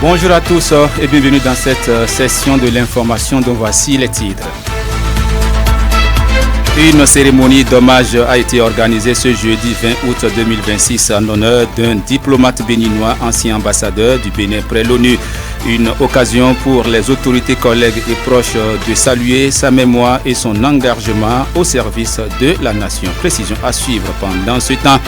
Bonjour à tous et bienvenue dans cette session de l'information dont voici les titres. Une cérémonie d'hommage a été organisée ce jeudi 20 août 2026 en l'honneur d'un diplomate béninois, ancien ambassadeur du Bénin près l'ONU. Une occasion pour les autorités, collègues et proches de saluer sa mémoire et son engagement au service de la nation. Précision à suivre pendant ce temps.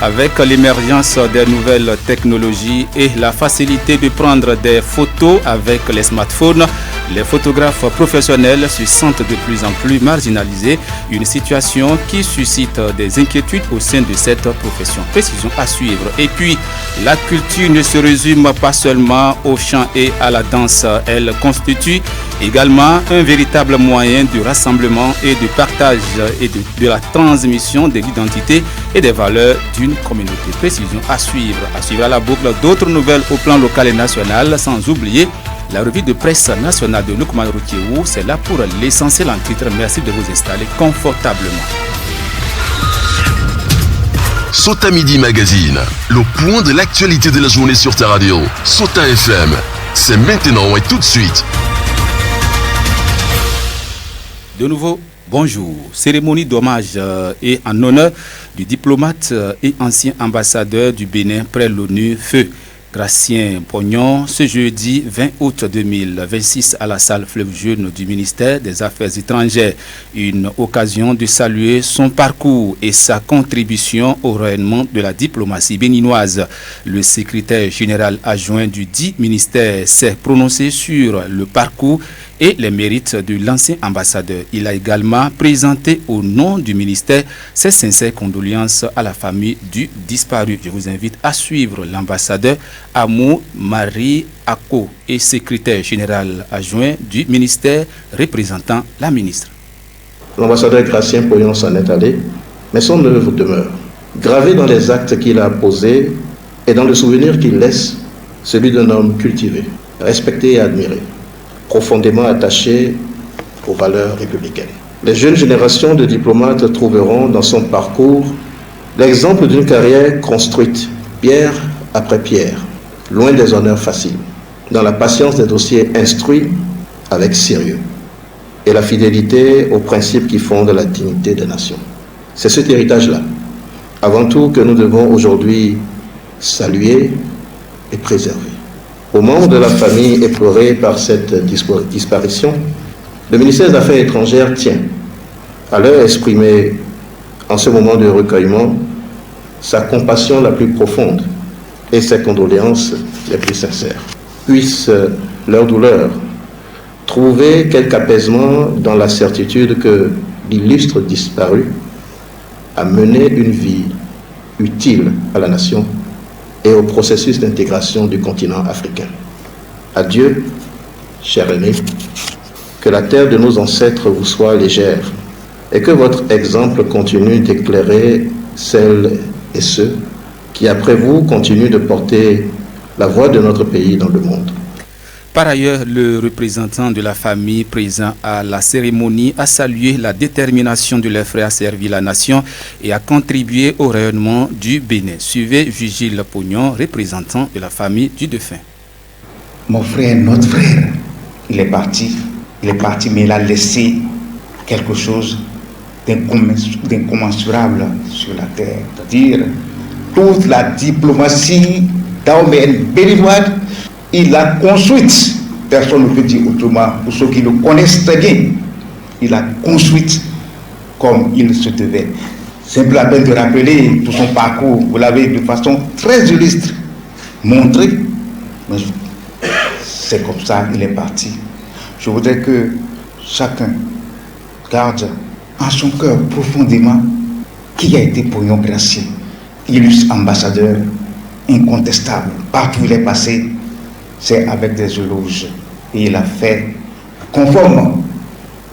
Avec l'émergence des nouvelles technologies et la facilité de prendre des photos avec les smartphones, les photographes professionnels se sentent de plus en plus marginalisés, une situation qui suscite des inquiétudes au sein de cette profession. Précision à suivre. Et puis, la culture ne se résume pas seulement au chant et à la danse. Elle constitue également un véritable moyen de rassemblement et de partage et de la transmission de l'identité et des valeurs d'une communauté. Précision à suivre à la boucle d'autres nouvelles au plan local et national, sans oublier la revue de presse nationale de Lukman Routiou. C'est là pour l'essentiel en titre. Merci de vous installer confortablement. Sota Midi Magazine, le point de l'actualité de la journée sur ta radio. Sota FM, c'est maintenant et tout de suite. De nouveau, bonjour. Cérémonie d'hommage et en honneur du diplomate et ancien ambassadeur du Bénin près l'ONU, Feu Gratien Pognon, ce jeudi 20 août 2026 à la salle Fleuve Jaune du ministère des Affaires étrangères. Une occasion de saluer son parcours et sa contribution au rayonnement de la diplomatie béninoise. Le secrétaire général adjoint du dit ministère s'est prononcé sur le parcours et les mérites de l'ancien ambassadeur. Il a également présenté au nom du ministère ses sincères condoléances à la famille du disparu. Je vous invite à suivre l'ambassadeur Amou Marie Ako et secrétaire général adjoint du ministère représentant la ministre. L'ambassadeur Gratien Pognon s'en est allé, mais son œuvre demeure. Gravé dans les actes qu'il a posés et dans le souvenir qu'il laisse, celui d'un homme cultivé, respecté et admiré, profondément attaché aux valeurs républicaines. Les jeunes générations de diplomates trouveront dans son parcours l'exemple d'une carrière construite, pierre après pierre, loin des honneurs faciles, dans la patience des dossiers instruits avec sérieux et la fidélité aux principes qui fondent la dignité des nations. C'est cet héritage-là, avant tout, que nous devons aujourd'hui saluer et préserver. Aux membres de la famille éplorés par cette disparition, le ministère des Affaires étrangères tient à leur exprimer en ce moment de recueillement sa compassion la plus profonde et ses condoléances les plus sincères. Puisse leur douleur trouver quelque apaisement dans la certitude que l'illustre disparu a mené une vie utile à la nation et au processus d'intégration du continent africain. Adieu, cher aîné, que la terre de nos ancêtres vous soit légère et que votre exemple continue d'éclairer celles et ceux qui, après vous, continuent de porter la voix de notre pays dans le monde. Par ailleurs, le représentant de la famille présent à la cérémonie a salué la détermination de leurs frères à servir la nation et à contribuer au rayonnement du Bénin. Suivez Vigile Pognon, représentant de la famille du défunt. Mon frère, notre frère, il est parti, mais il a laissé quelque chose d'incommensurable sur la terre. C'est-à-dire, toute la diplomatie béninoise, il l'a construite. Personne ne peut dire autrement. Pour ceux qui le connaissent très bien, il l'a construite comme il se devait. C'est la peine de rappeler tout son parcours. Vous l'avez de façon très illustre montré. Mais c'est comme ça qu'il est parti. Je voudrais que chacun garde en son cœur profondément qui a été Pognon Gratien, illustre ambassadeur incontestable. Partout où il est passé, c'est avec des éloges. Et il a fait conforme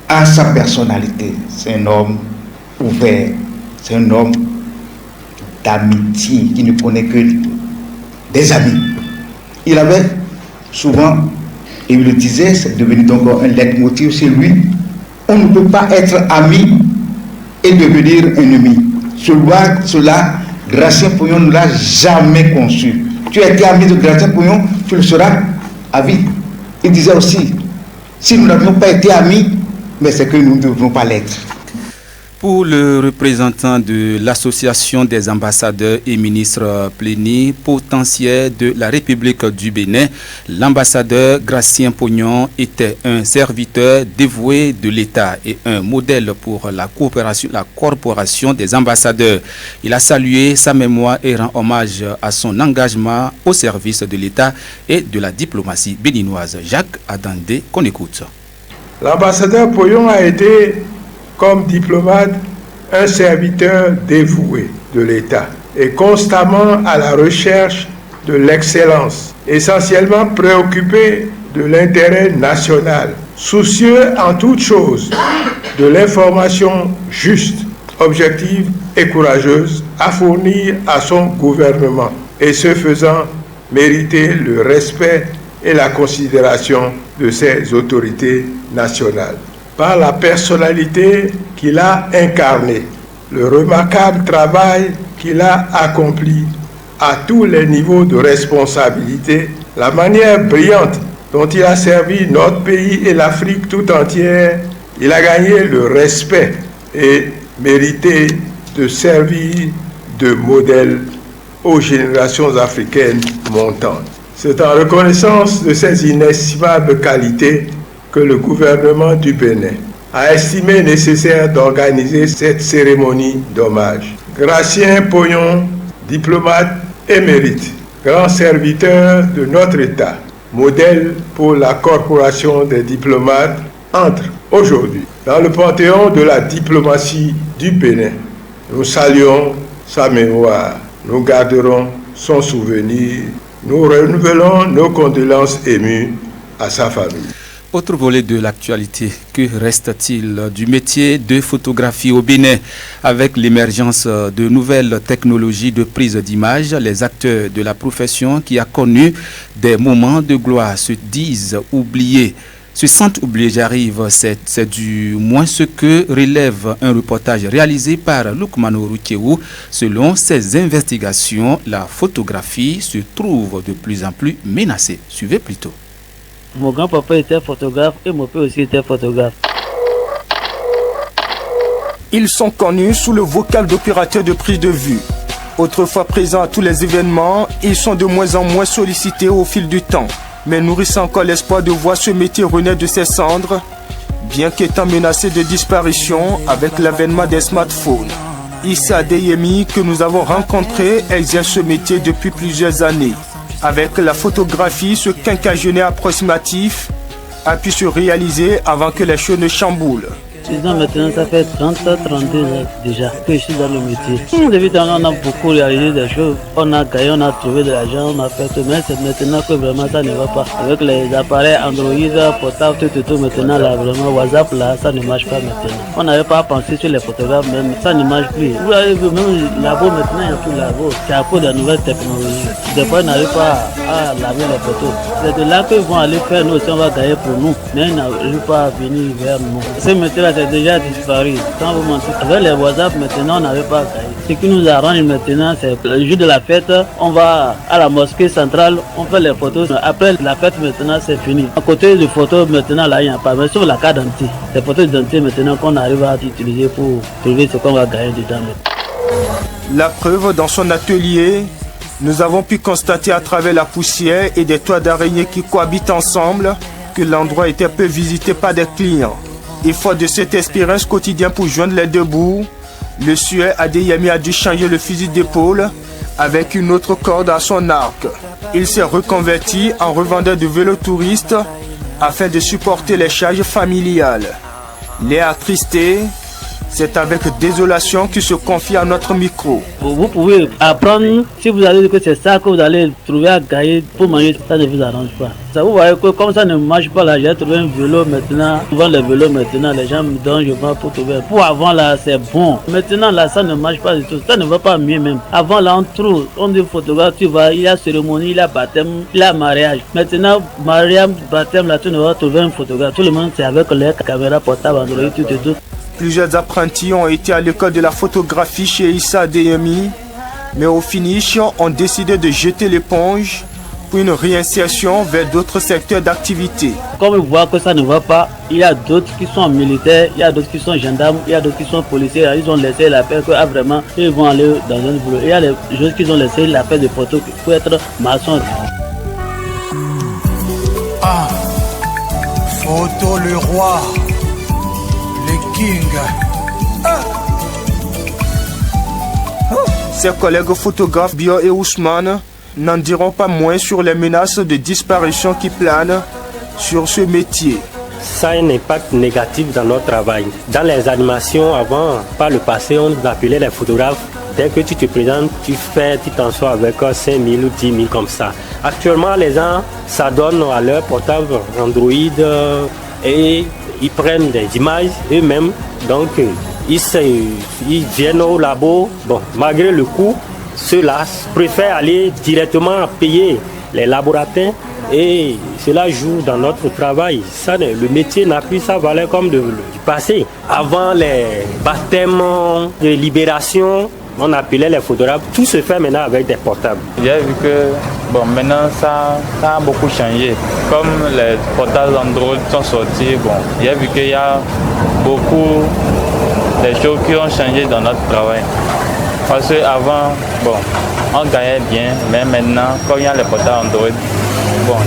à sa personnalité. C'est un homme ouvert, c'est un homme d'amitié qui ne connaît que des amis. Il avait souvent, et il le disait, c'est devenu donc un leitmotiv chez lui, on ne peut pas être ami et devenir ennemi. Cela, Gratien Pognon ne l'a jamais conçu. Tu as été ami de Gratien Pognon, tu le seras à vie. Il disait aussi, si nous n'avions pas été amis, mais c'est que nous ne devions pas l'être. Pour le représentant de l'Association des ambassadeurs et ministres plénipotentiaires de la République du Bénin, l'ambassadeur Gracien Pognon était un serviteur dévoué de l'État et un modèle pour la corporation des ambassadeurs. Il a salué sa mémoire et rend hommage à son engagement au service de l'État et de la diplomatie béninoise. Jacques Adandé, qu'on écoute. L'ambassadeur Pognon a été, comme diplomate, un serviteur dévoué de l'État et constamment à la recherche de l'excellence, essentiellement préoccupé de l'intérêt national, soucieux en toutes choses de l'information juste, objective et courageuse à fournir à son gouvernement et ce faisant mériter le respect et la considération de ses autorités nationales. Par la personnalité qu'il a incarnée, le remarquable travail qu'il a accompli à tous les niveaux de responsabilité, la manière brillante dont il a servi notre pays et l'Afrique tout entière, il a gagné le respect et mérité de servir de modèle aux générations africaines montantes. C'est en reconnaissance de ces inestimables qualités que le gouvernement du Bénin a estimé nécessaire d'organiser cette cérémonie d'hommage. Gracien Pognon, diplomate émérite, grand serviteur de notre État, modèle pour la corporation des diplomates, entre aujourd'hui dans le panthéon de la diplomatie du Bénin. Nous saluons sa mémoire, nous garderons son souvenir, nous renouvelons nos condoléances émues à sa famille. Autre volet de l'actualité, que reste-t-il du métier de photographie au Bénin? Avec l'émergence de nouvelles technologies de prise d'image, les acteurs de la profession qui a connu des moments de gloire se disent oubliés. Se sentent oubliés, c'est du moins ce que relève un reportage réalisé par Lukmano Rukewu. Selon ses investigations, la photographie se trouve de plus en plus menacée. Suivez plutôt. Mon grand-papa était photographe et mon père aussi était photographe. Ils sont connus sous le vocal d'opérateurs de prise de vue. Autrefois présents à tous les événements, ils sont de moins en moins sollicités au fil du temps, mais nourrissent encore l'espoir de voir ce métier renaître de ses cendres, bien qu'étant menacé de disparition avec l'avènement des smartphones. Issa Adeyemi, que nous avons rencontré, exerce ce métier depuis plusieurs années. Avec la photographie, ce quinquagénaire approximatif a pu se réaliser avant que les choses ne chamboulent. Maintenant, ça fait 30-32 ans déjà que je suis dans le métier. Depuis temps, on a beaucoup réalisé des choses. On a gagné, on a trouvé de l'argent, on a fait tout. Mais c'est maintenant que vraiment ça ne va pas. Avec les appareils Android, portables, tout, maintenant, là, vraiment, WhatsApp, là, ça ne marche pas maintenant. On n'avait pas pensé sur les photographes, même ça ne marche plus. Vous avez vu, même labo, maintenant, il n'y a plus de labo. C'est à cause de la nouvelle technologie. Des fois, ils n'arrivent pas à laver les photos. C'est de là qu'ils vont aller faire, nous aussi, on va gagner pour nous. Mais ils n'arrivent pas à venir vers nous. Ce métier-là, c'est déjà disparu. Sans vous mentir, avec les WhatsApp, maintenant, on n'avait pas gagné. Ce qui nous arrange maintenant, c'est le jour de la fête, on va à la mosquée centrale, on fait les photos. Après la fête, maintenant, c'est fini. À côté des photos, maintenant, là, il n'y a pas. Mais sauf la carte d'identité. Les photos d'identité, maintenant, qu'on arrive à utiliser pour trouver ce qu'on va gagner dedans. La preuve, dans son atelier, nous avons pu constater à travers la poussière et des toits d'araignées qui cohabitent ensemble que l'endroit était peu visité par des clients. Et fort de cette expérience quotidienne pour joindre les deux bouts, le Sueur Adeyemi a dû changer le fusil d'épaule avec une autre corde à son arc. Il s'est reconverti en revendeur de vélos touristes afin de supporter les charges familiales. L'air attristé, c'est avec désolation qu'il se confie à notre micro. Vous pouvez apprendre, si vous allez dire que c'est ça que vous allez trouver à gagner pour manger, ça ne vous arrange pas. Ça, vous voyez que comme ça ne marche pas là, j'ai trouvé un vélo maintenant. Souvent les vélos maintenant, les gens me donnent, je vais pour trouver. Pour avant là, c'est bon. Maintenant là, ça ne marche pas du tout. Ça ne va pas mieux même. Avant là, on trouve, on dit photographe, tu vas, il y a cérémonie, il y a baptême, il y a mariage. Maintenant, mariage, baptême, là, tu ne vas trouver un photographe. Tout le monde, c'est avec les caméras portables, Android, tout. Plusieurs apprentis ont été à l'école de la photographie chez Issa Adeyemi, mais au finish, ont décidé de jeter l'éponge pour une réinsertion vers d'autres secteurs d'activité. Comme ils voient que ça ne va pas, il y a d'autres qui sont militaires, il y a d'autres qui sont gendarmes, il y a d'autres qui sont policiers. Ils ont laissé la paix que vraiment ils vont aller dans un boulot. Il y a des gens qui ont laissé la paix de photo pour être maçon. Ah, photo le roi, le king. Ah. Ses collègues photographes Bio et Ousmane n'en diront pas moins sur les menaces de disparition qui planent sur ce métier. Ça a un impact négatif dans notre travail. Dans les animations, avant, par le passé, on nous appelait les photographes. Dès que tu te présentes, tu t'en sors avec 5 000 ou 10 000 comme ça. Actuellement, les gens s'adonnent à leur portable Android et ils prennent des images eux-mêmes. Donc, ils viennent au labo. Bon, malgré le coût, ceux-là préfèrent aller directement payer les laboratoires et cela joue dans notre travail. Ça, le métier n'a plus sa valeur comme du passé. Avant les baptêmes de libération, on appelait les photographes. Tout se fait maintenant avec des portables. J'ai vu que maintenant ça a beaucoup changé. Comme les portables Android sont sortis, j'ai vu qu'il y a beaucoup de choses qui ont changé dans notre travail. Parce qu'avant, on gagnait bien, mais maintenant, quand il y a les portables Android,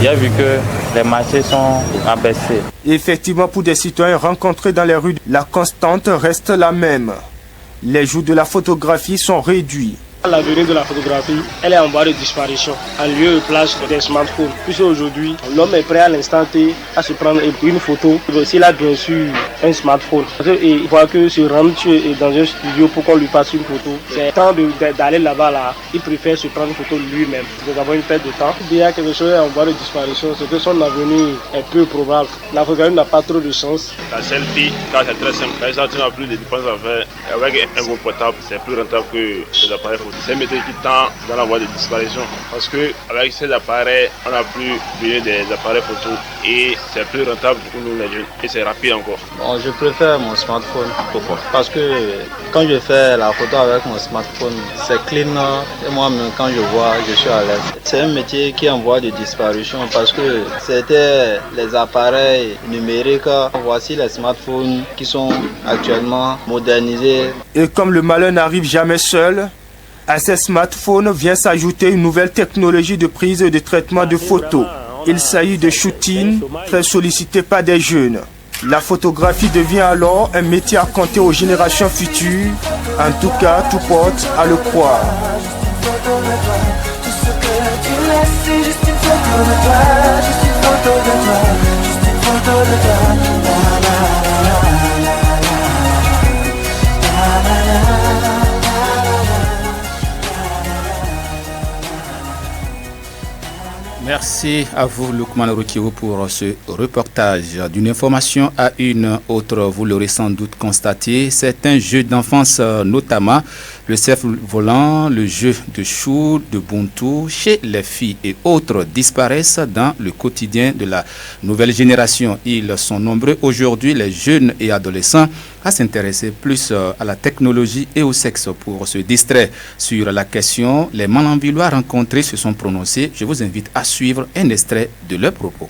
j'ai vu que les marchés sont abaissés. Effectivement, pour des citoyens rencontrés dans les rues, la constante reste la même. Les jours de la photographie sont réduits. L'avenir de la photographie, elle est en voie de disparition, en lieu et place des smartphones. Puisque aujourd'hui, l'homme est prêt à l'instant T à se prendre une photo. S'il a bien sûr un smartphone, et il voit que se rendre dans un studio pour qu'on lui passe une photo, c'est temps d'aller là-bas, il préfère se prendre une photo lui-même. Nous avons une perte de temps. Il y a quelque chose en voie de disparition, c'est que son avenir est peu probable. La photographie n'a pas trop de chance. La selfie, quand c'est très simple, quand tu n'as plus de dépenses à faire, avec un bon portable, c'est plus rentable que les appareils photo. C'est un métier qui tend dans la voie de disparition parce qu'avec ces appareils, on n'a plus besoin des appareils photo et c'est plus rentable pour nous les jeunes et c'est rapide encore. Je préfère mon smartphone. Pourquoi? Parce que quand je fais la photo avec mon smartphone, c'est clean et moi-même quand je vois, je suis à l'aise. C'est un métier qui est en voie de disparition parce que c'était les appareils numériques. Voici les smartphones qui sont actuellement modernisés. Et comme le malheur n'arrive jamais seul, à ces smartphones vient s'ajouter une nouvelle technologie de prise et de traitement de photos. Il s'agit de shooting, très sollicité par des jeunes. La photographie devient alors un métier à compter aux générations futures. En tout cas, tout porte à le croire. Merci à vous, Lukman Rokiwo, pour ce reportage. D'une information à une autre, vous l'aurez sans doute constaté, certains jeux d'enfance, notamment le cerf-volant, le jeu de chou, de buntu, chez les filles et autres, disparaissent dans le quotidien de la nouvelle génération. Ils sont nombreux aujourd'hui, les jeunes et adolescents, à s'intéresser plus à la technologie et au sexe pour se distraire. Sur la question, les Malamvillois rencontrés se sont prononcés. Je vous invite à suivre un extrait de leurs propos.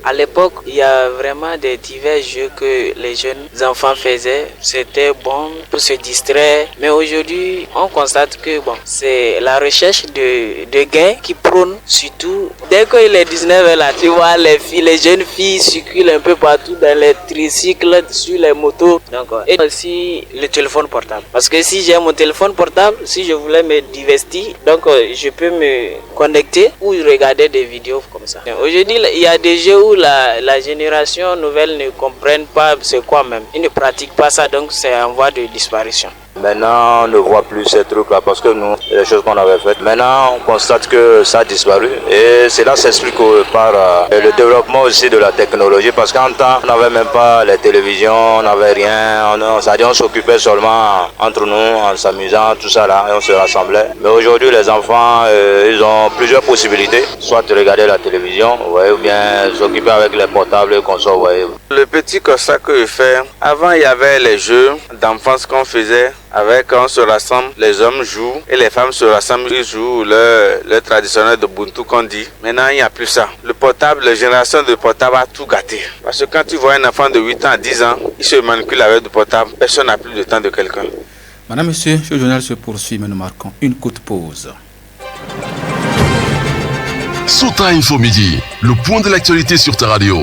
À l'époque, il y a vraiment des divers jeux que les jeunes enfants faisaient. C'était bon pour se distraire. Mais aujourd'hui, on constate que c'est la recherche de gains qui prône surtout. Dès qu'il est 19h là, tu vois les jeunes filles circulent un peu partout dans les tricycles, sur les motos. Donc, et aussi le téléphone portable. Parce que si j'ai mon téléphone portable, si je voulais me divertir, donc je peux me connecter ou regarder des vidéos comme ça. Aujourd'hui, il y a des jeux où la génération nouvelle ne comprenne pas c'est quoi même. Ils ne pratiquent pas ça, donc c'est en voie de disparition. Maintenant, on ne voit plus ces trucs-là parce que nous, les choses qu'on avait faites, maintenant, on constate que ça a disparu. Et cela s'explique par le développement aussi de la technologie parce qu'en temps, on n'avait même pas les télévisions, on n'avait rien. On s'occupait seulement entre nous, en s'amusant, tout ça là, et on se rassemblait. Mais aujourd'hui, les enfants, ils ont plusieurs possibilités. Soit de regarder la télévision, ou bien s'occuper avec les portables et consoles. Le petit constat que je fais, avant, il y avait les jeux d'enfance qu'on faisait avec on se rassemble, les hommes jouent et les femmes se rassemblent, ils jouent le traditionnel de Buntu qu'on dit. Maintenant, il n'y a plus ça. Le portable, la génération de portable a tout gâté. Parce que quand tu vois un enfant de 8 ans à 10 ans, il se manipule avec du portable, personne n'a plus de temps de quelqu'un. Madame, monsieur, le journal se poursuit, mais nous marquons une courte pause. Sota Info Midi, le point de l'actualité sur ta radio.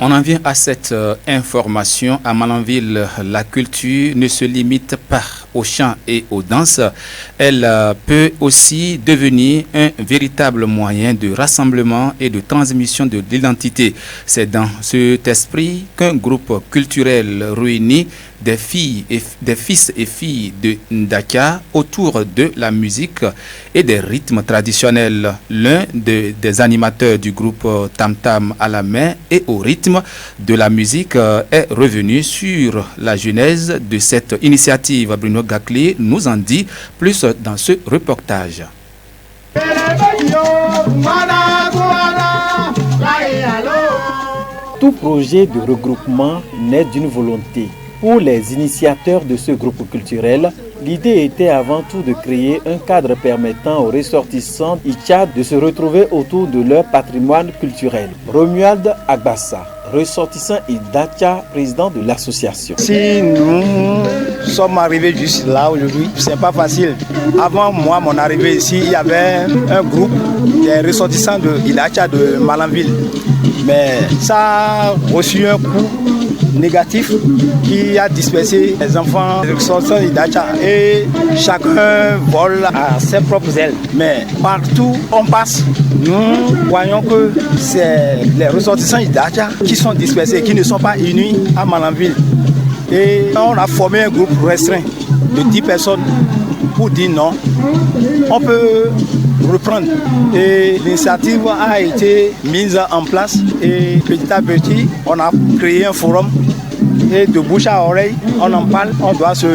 On en vient à cette information. À Malanville, la culture ne se limite pas au chant et aux danses. Elle peut aussi devenir un véritable moyen de rassemblement et de transmission de l'identité. C'est dans cet esprit qu'un groupe culturel réunit des fils et filles de Ndaka autour de la musique et des rythmes traditionnels. L'un des animateurs du groupe Tam Tam à la main et au rythme de la musique est revenu sur la genèse de cette initiative. Bruno Gaclé nous en dit plus dans ce reportage. Tout projet de regroupement naît d'une volonté. Pour les initiateurs de ce groupe culturel, l'idée était avant tout de créer un cadre permettant aux ressortissants Itcha de se retrouver autour de leur patrimoine culturel. Romuald Agbassa, ressortissant Idacha, président de l'association. Si nous sommes arrivés juste là aujourd'hui, c'est pas facile. Avant moi, mon arrivée ici, il y avait un groupe des ressortissants de Idacha de Malanville. Mais ça a reçu un coup négatif qui a dispersé les enfants de ressortissants d'Idacha et chacun vole à ses propres ailes. Mais partout où on passe, nous voyons que c'est les ressortissants d'Idacha qui sont dispersés, qui ne sont pas unis à Malanville. Et on a formé un groupe restreint de 10 personnes pour dire non, on peut reprendre. Et l'initiative a été mise en place et petit à petit, on a créé un forum et de bouche à oreille, on en parle, on doit se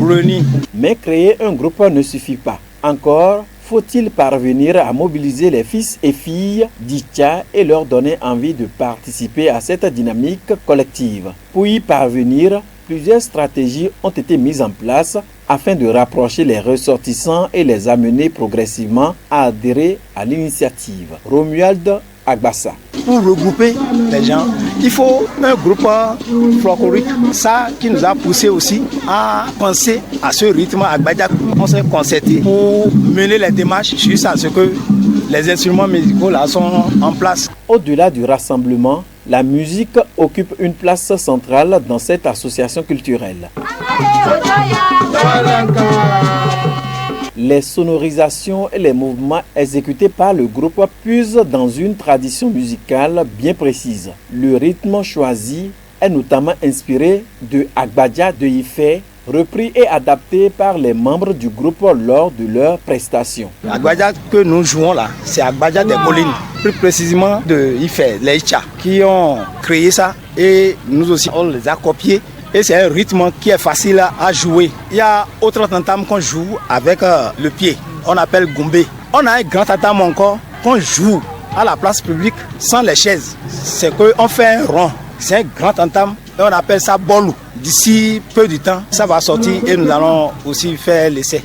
réunir. Mais créer un groupe ne suffit pas. Encore faut-il parvenir à mobiliser les fils et filles d'Itcha et leur donner envie de participer à cette dynamique collective. Pour y parvenir, plusieurs stratégies ont été mises en place afin de rapprocher les ressortissants et les amener progressivement à adhérer à l'initiative. Romuald Agbassa. Pour regrouper les gens, il faut un groupe folklorique. Ça qui nous a poussé aussi à penser à ce rythme Agbadja. On s'est concerté pour mener les démarches jusqu'à ce que les instruments musicaux là sont en place. Au-delà du rassemblement, la musique occupe une place centrale dans cette association culturelle. Les sonorisations et les mouvements exécutés par le groupe puisent dans une tradition musicale bien précise. Le rythme choisi est notamment inspiré de Agbadja de Ifé, repris et adapté par les membres du groupe lors de leurs prestations. Agbadja que nous jouons là, c'est Agbadja des collines, plus précisément de Ifé, les Itcha, qui ont créé ça et nous aussi on les a copiés. Et c'est un rythme qui est facile à jouer. Il y a autre tantam qu'on joue avec le pied. On appelle Gombe. On a un grand tantam encore qu'on joue à la place publique sans les chaises. C'est qu'on fait un rond. C'est un grand tantam et on appelle ça bolou. D'ici peu de temps, ça va sortir et nous allons aussi faire l'essai.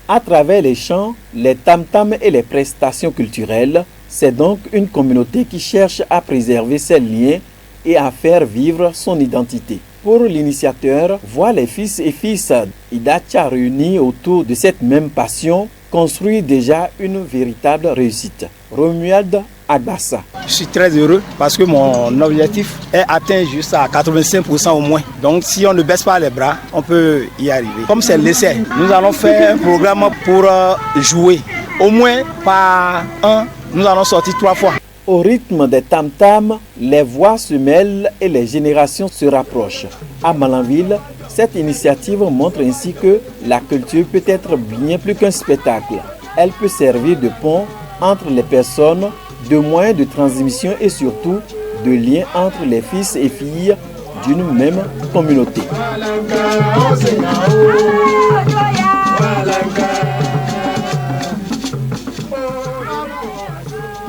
À travers les chants, les tam-tams et les prestations culturelles, c'est donc une communauté qui cherche à préserver ses liens et à faire vivre son identité. Pour l'initiateur, voir les fils et filles d'Idacha réunis autour de cette même passion construit déjà une véritable réussite. Romuald Agbassa. Je suis très heureux parce que mon objectif est atteint juste à 85% au moins. Donc si on ne baisse pas les bras, on peut y arriver. Comme c'est l'essai, nous allons faire un programme pour jouer. Au moins par an, nous allons sortir 3 fois. Au rythme des tam-tams, les voix se mêlent et les générations se rapprochent. À Malanville, cette initiative montre ainsi que la culture peut être bien plus qu'un spectacle. Elle peut servir de pont entre les personnes, de moyen de transmission et surtout de lien entre les fils et filles d'une même communauté.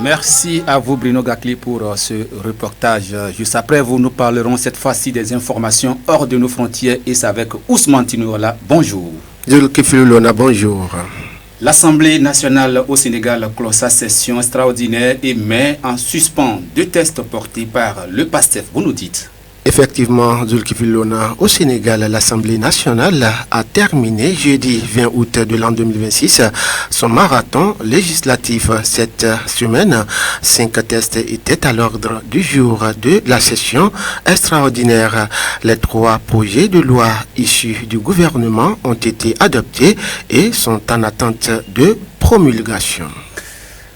Merci à vous Bruno Gakli pour ce reportage. Juste après, vous nous parlerons cette fois-ci des informations hors de nos frontières et c'est avec Ousmane Tinouala. Bonjour. Bonjour. L'Assemblée nationale au Sénégal clôt sa session extraordinaire et met en suspens 2 tests portés par le PASTEF. Vous nous dites. Effectivement, Zulkifilona, au Sénégal, l'Assemblée nationale a terminé jeudi 20 août de l'an 2026 son marathon législatif. Cette semaine, 5 tests étaient à l'ordre du jour de la session extraordinaire. Les 3 projets de loi issus du gouvernement ont été adoptés et sont en attente de promulgation.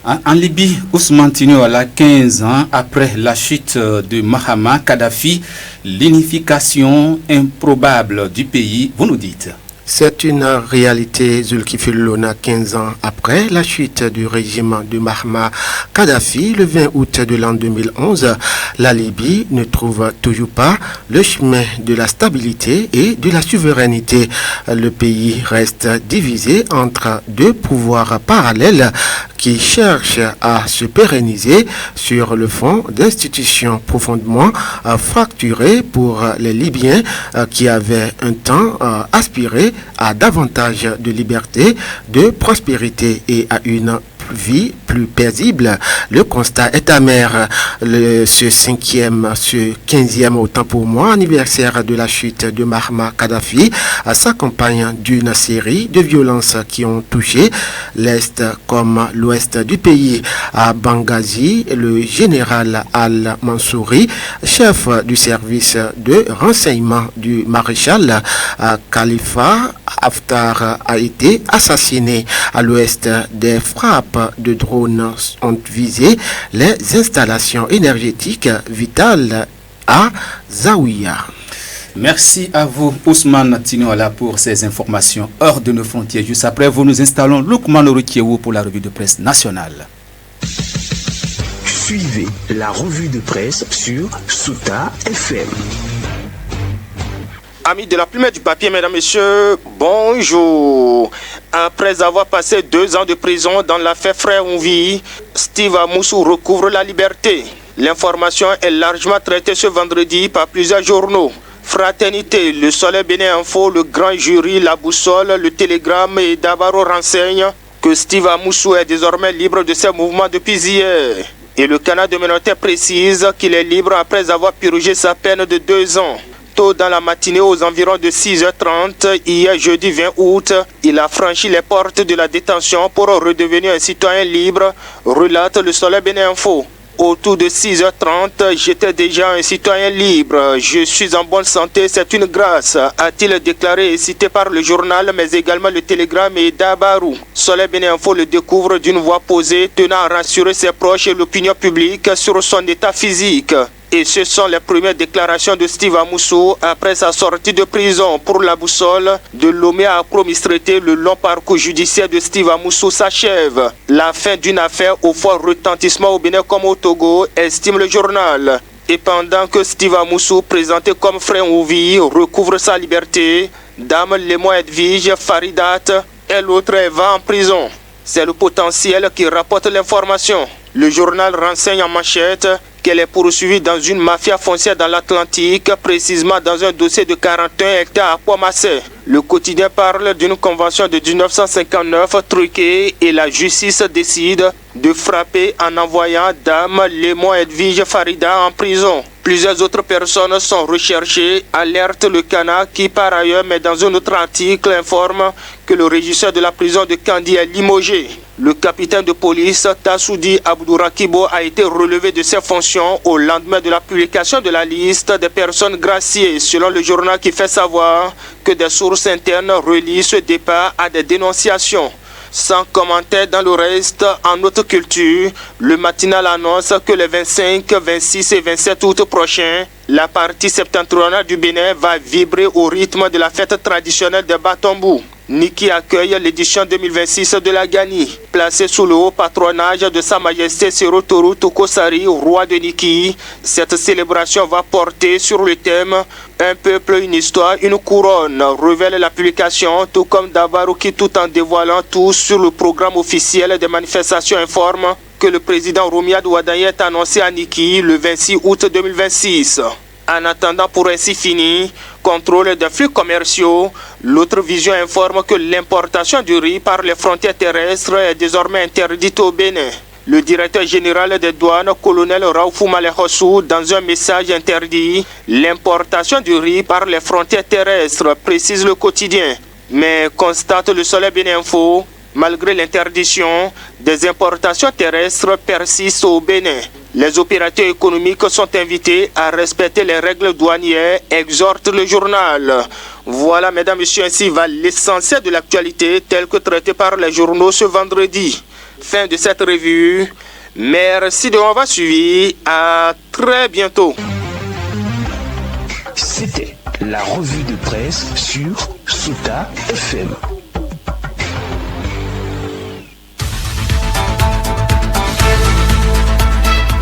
En Libye, Ousmane Tinouala, 15 ans après la chute de Mahama Kadhafi, l'unification improbable du pays, vous nous dites. C'est une réalité, Zulkifilona, 15 ans après la chute du régime de Mahama Kadhafi, le 20 août de l'an 2011, la Libye ne trouve toujours pas le chemin de la stabilité et de la souveraineté. Le pays reste divisé entre 2 pouvoirs parallèles qui cherchent à se pérenniser sur le fond d'institutions profondément fracturées pour les Libyens qui avaient un temps aspiré à davantage de liberté, de prospérité et à une vie plus paisible. Le constat est amer. Ce 15e autant pour moi anniversaire de la chute de Mahama Kadhafi s'accompagne d'une série de violences qui ont touché l'Est comme l'Ouest du pays. À Benghazi, le général Al-Mansouri, chef du service de renseignement du maréchal Khalifa Haftar, a été assassiné. À l'ouest, des frappes de drones ont visé les installations énergétiques vitales à Zawiya. Merci à vous, Ousmane Tinouala, pour ces informations hors de nos frontières. Juste après, vous nous installons Lukman Orukiewou pour la revue de presse nationale. Suivez la revue de presse sur Souta FM. Amis de la plume et du papier, mesdames, messieurs, bonjour. Après avoir passé 2 ans de prison dans l'affaire Frère Ounvi, Steve Amoussou recouvre la liberté. L'information est largement traitée ce vendredi par plusieurs journaux. Fraternité, Le Soleil Bénin Info, Le Grand Jury, La Boussole, Le Télégramme et Davaro renseignent que Steve Amoussou est désormais libre de ses mouvements depuis hier. Et le Canada communautaire précise qu'il est libre après avoir purgé sa peine de 2 ans. Tôt dans la matinée, aux environs de 6h30, hier jeudi 20 août, il a franchi les portes de la détention pour redevenir un citoyen libre, relate Le Soleil Bénin Info. Autour de 6h30, j'étais déjà un citoyen libre. Je suis en bonne santé, c'est une grâce, a-t-il déclaré et cité par le journal, mais également le Télégramme et Dabarou. Soleil Bénin Info le découvre d'une voix posée, tenant à rassurer ses proches et l'opinion publique sur son état physique. Et ce sont les premières déclarations de Steve Amoussou après sa sortie de prison. Pour la boussole, de Lomé à Accro-Mistreté, le long parcours judiciaire de Steve Amoussou s'achève. La fin d'une affaire au fort retentissement au Bénin comme au Togo, estime le journal. Et pendant que Steve Amoussou, présenté comme Frère Ounvi, recouvre sa liberté, Dame Lemon Edwige Faridat et l'autre va en prison. C'est le potentiel qui rapporte l'information. Le journal renseigne en manchette qu'elle est poursuivie dans une mafia foncière dans l'Atlantique, précisément dans un dossier de 41 hectares à Poimassé. Le quotidien parle d'une convention de 1959 truquée et la justice décide de frapper en envoyant Dame Lemon Edwige Farida en prison. Plusieurs autres personnes sont recherchées, alerte le Cana qui par ailleurs, mais dans un autre article, informe que le régisseur de la prison de Kandi est limogé. Le capitaine de police Tassoudi Abdourakibo a été relevé de ses fonctions au lendemain de la publication de la liste des personnes graciées, selon le journal qui fait savoir que des sources internes relient ce départ à des dénonciations. Sans commentaire dans le reste, en autre culture, le matinal annonce que les 25, 26 et 27 août prochains, la partie septentrionale du Bénin va vibrer au rythme de la fête traditionnelle de Batombou. Niki accueille l'édition 2026 de la Gani. Placée sous le haut patronage de Sa Majesté Serotoru Tokosari, roi de Niki, cette célébration va porter sur le thème « Un peuple, une histoire, une couronne », révèle la publication, tout comme Davaru qui, tout en dévoilant tout sur le programme officiel des manifestations, informe que le président Romiad Ouaddaï a annoncé à Niki le 26 août 2026. En attendant, pour ainsi finir, contrôle des flux commerciaux, l'autre vision informe que l'importation du riz par les frontières terrestres est désormais interdite au Bénin. Le directeur général des douanes, colonel Raoufou Malehossou, dans un message interdit l'importation du riz par les frontières terrestres, précise le quotidien. Mais constate le Soleil Bénin Info, malgré l'interdiction, des importations terrestres persistent au Bénin. Les opérateurs économiques sont invités à respecter les règles douanières, exhorte le journal. Voilà, mesdames, messieurs, ainsi va l'essentiel de l'actualité telle que traitée par les journaux ce vendredi. Fin de cette revue. Merci de m'avoir suivi. À très bientôt. C'était la revue de presse sur Souta FM.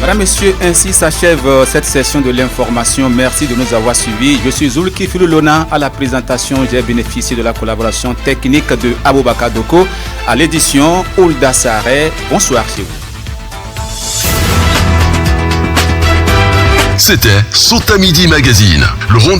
Mesdames, Messieurs, ainsi s'achève cette session de l'information. Merci de nous avoir suivis. Je suis Zulkiflu Lona à la présentation. J'ai bénéficié de la collaboration technique de Aboubakar Doko. À l'édition, Oulda Saré. Bonsoir chez vous. C'était Souta Midi Magazine.